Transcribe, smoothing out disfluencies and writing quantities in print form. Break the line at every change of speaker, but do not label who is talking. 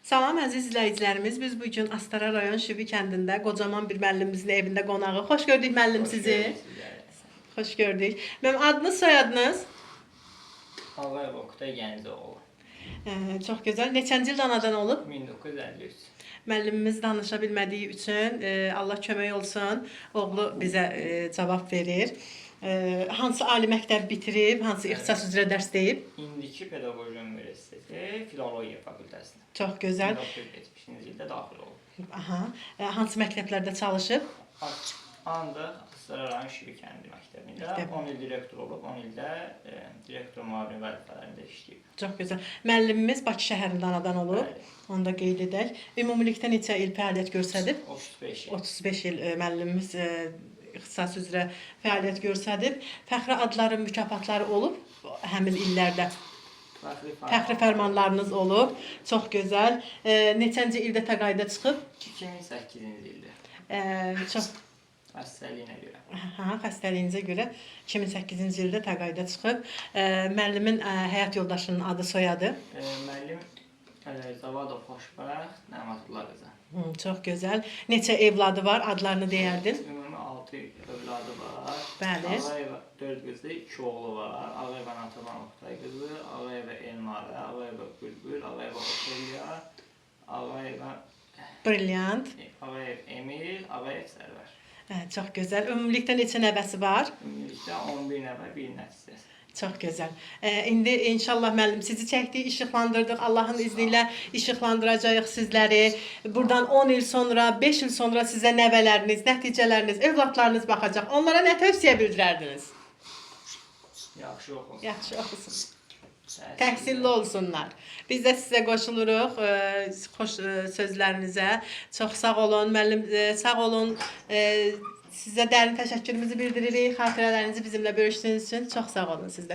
Salam əziz izləyicilərimiz. Biz bu gün Astara rayon Şivi kəndində qocaman bir müəllimimizin evində qonağı. Xoş gördük müəllim sizi. Xoş gördük. Mənim adınız, soyadınız?
Ağayev Oktay Gəncəoğlu.
Çox gözəl. Neçənci il anadan olub?
1953.
Müəllimimiz danışa bilmədiyi üçün Allah kömək olsun. Oğlu bizə cavab verir. Hansı ali məktəb bitirib, hansı ixtisas üzrə dərs deyib?
İndiki Pedaqoji Universiteti Filologiya Fakültəsində.
Çox gözəl.
1975-ci ildə daxil olub.
Aha. Hansı məktəblərdə çalışıb?
Ancaq Astara rayon Şivi kəndi məktəbində 10 il direktor olub, 10 ildə direktor müavini vəzifələrində işləyib.
Çox gözəl. Müəllimimiz Bakı şəhərində anadan olub.
Bəli.
Onu da qeyd edək. Ümumilikdə neçə il fəaliyyət göstərib?
35 il.
35 il müəllimimiz ixtisas üzrə fəaliyyət göstərib. Fəxri adları, mükafatları olub həmin illərdə. Fəxri fərmanlarınız olub. Çox gözəl. Neçənci ildə təqaüdə çıxıb?
2008-ci ildə.
Çox
Xəstəliyinə görə.
xəstəliyinizə görə 2008-ci ildə təqaüdə çıxıb. Müəllimin həyat yoldaşının adı, soyadı?
Müəllim Zavadov Xoşbəxt Nəmatullah qızı.
Çox gözəl. Neçə evladı var? Adlarını deyərdin?
Ümumi 6 övladı var.
Bəli.
Ağayeva 4 qızı, 2 oğlu var. Ağayeva Natavan Oktay qızı, Ağayeva Elnara, Ağayeva Bülbül, Ağayeva Otelya, Ağayeva
Brilliant.
Ağayev Emil, Ağayev Sərvər.
Çox gözəl. Ümumilikdə neçə nəvəsi var?
Ümumilikdə 11 nəfər, bir nəticəsi.
Çox gözəl. İndi inşallah müəllim sizi çəkdik, işıqlandırdıq. Allahın izni ilə işıqlandıracağıq sizləri. Buradan 10 il sonra, 5 il sonra sizə nəvələriniz, nəticələriniz, övladlarınız baxacaq. Onlara nə tövsiyə bildirərdiniz?
Yaxşı oxusun.
Yaxşı olsun. Təhsilli olsunlar. Biz də sizə qoşuluruq xoş sözlərinizə. Çox sağ olun müəllim, sağ olun. Sizə dərin təşəkkürümüzü bildiririk. Xatirələrinizi bizimlə bölüşdüyünüz üçün çox sağ olun sizdə.